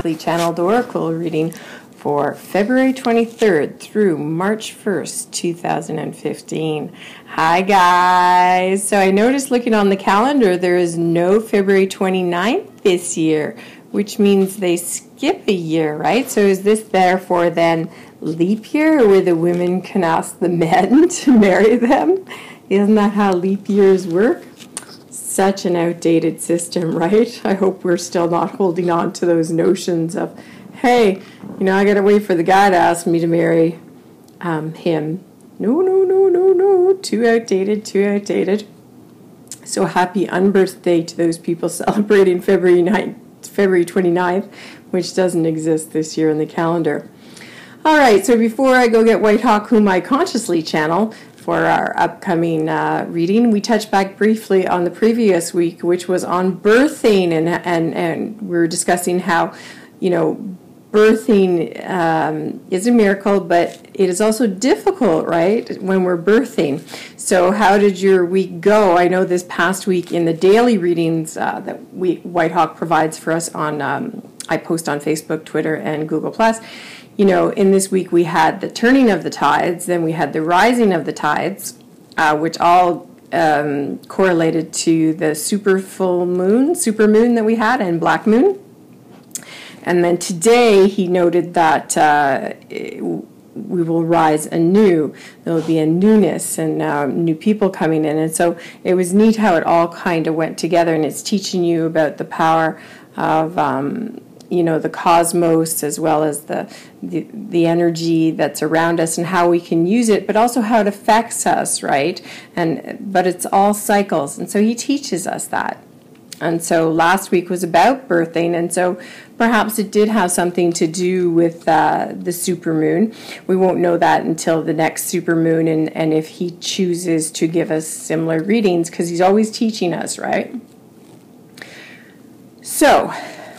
weekly channeled oracle reading for February 23rd through March 1st, 2015. Hi guys! So I noticed looking on the calendar there is no February 29th this year, which means they skip a year, right? So is this therefore then leap year where the women can ask the men to marry them? Isn't that how leap years work? Such an outdated system, right? I hope we're still not holding on to those notions of, hey, I gotta wait for the guy to ask me to marry him. No. Too outdated, too outdated. So happy unbirthday to those people celebrating February 29th, which doesn't exist this year in the calendar. All right, so before I go get Whitehawk, whom I consciously channel for our upcoming reading, we touched back briefly on the previous week, which was on birthing, and we were discussing how, birthing is a miracle, but it is also difficult, right, when we're birthing. So how did your week go? I know this past week in the daily readings that Whitehawk provides for us on, I post on Facebook, Twitter, and Google+. In this week we had the turning of the tides, then we had the rising of the tides, which all correlated to the supermoon that we had, and black moon. And then today he noted that we will rise anew. There will be a newness and new people coming in. And so it was neat how it all kind of went together, and it's teaching you about the power of the cosmos, as well as the energy that's around us and how we can use it, but also how it affects us, right? But it's all cycles, and so he teaches us that. And so last week was about birthing, and so perhaps it did have something to do with the supermoon. We won't know that until the next supermoon, and if he chooses to give us similar readings, because he's always teaching us, right? So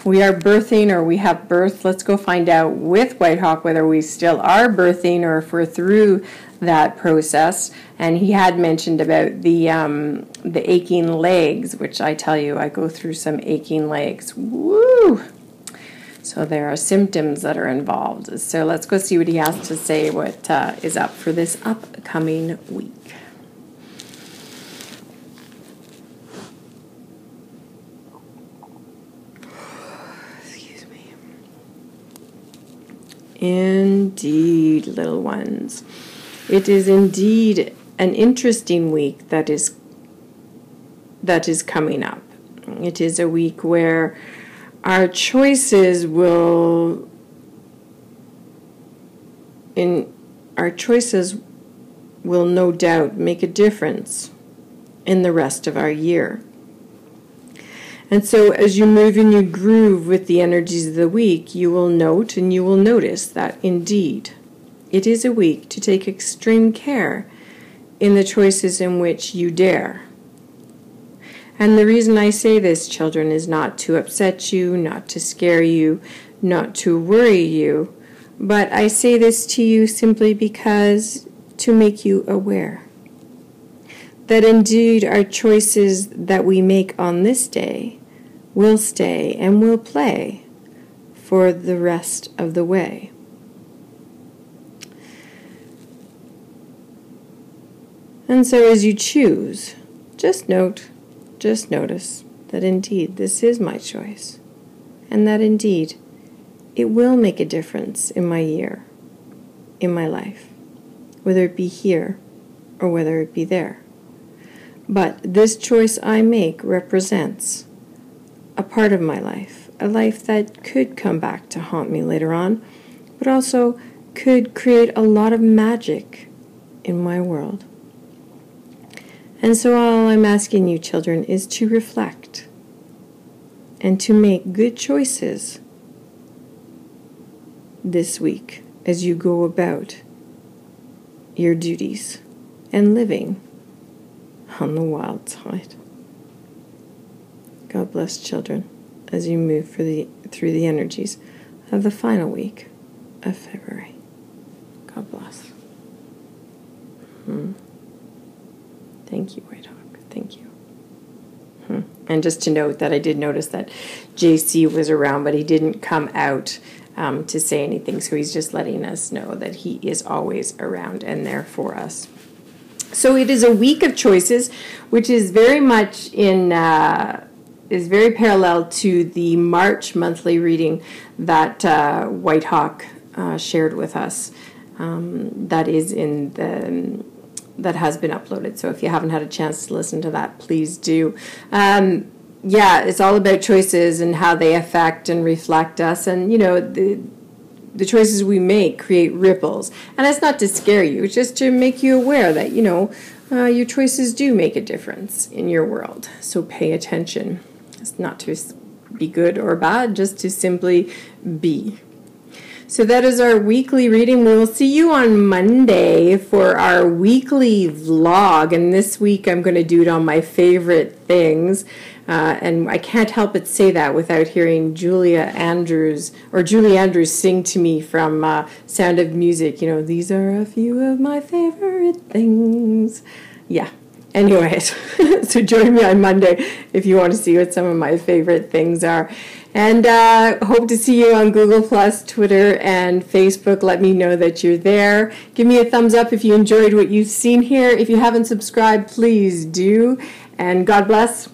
we are birthing, or we have birth. Let's go find out with Whitehawk whether we still are birthing or if we're through that process. And he had mentioned about the aching legs, which I tell you, I go through some aching legs. Woo! So there are symptoms that are involved. So let's go see what he has to say, what is up for this upcoming week. Indeed, little ones. It is indeed an interesting week that is coming up. It is a week where our choices will no doubt make a difference in the rest of our year. And so as you move and you groove with the energies of the week, you will note and you will notice that indeed it is a week to take extreme care in the choices in which you dare. And the reason I say this, children, is not to upset you, not to scare you, not to worry you, but I say this to you simply because to make you aware that indeed our choices that we make on this day will stay and will play for the rest of the way. And so as you choose, just notice that indeed this is my choice, and that indeed it will make a difference in my year, in my life, whether it be here or whether it be there. But this choice I make represents a part of my life, a life that could come back to haunt me later on, but also could create a lot of magic in my world. And so all I'm asking you, children, is to reflect and to make good choices this week as you go about your duties and living on the wild side. God bless, children, as you move through the energies of the final week of February. God bless. Thank you, Whitehawk. Thank you. And just to note that I did notice that JC was around, but he didn't come out to say anything. So he's just letting us know that he is always around and there for us. So it is a week of choices, which is very much is very parallel to the March monthly reading that Whitehawk shared with us. That is that has been uploaded. So if you haven't had a chance to listen to that, please do. Yeah, it's all about choices and how they affect and reflect us. And, you know, the choices we make create ripples. And it's not to scare you, it's just to make you aware that, you know, your choices do make a difference in your world. So pay attention. It's not to be good or bad, just to simply be. So that is our weekly reading. We will see you on Monday for our weekly vlog. And this week I'm going to do it on my favorite things. And I can't help but say that without hearing Julie Andrews sing to me from Sound of Music. You know, these are a few of my favorite things. Yeah. Anyways, so join me on Monday if you want to see what some of my favorite things are. And hope to see you on Google+, Twitter, and Facebook. Let me know that you're there. Give me a thumbs up if you enjoyed what you've seen here. If you haven't subscribed, please do. And God bless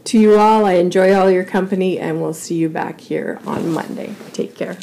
to you all. I enjoy all your company, and we'll see you back here on Monday. Take care.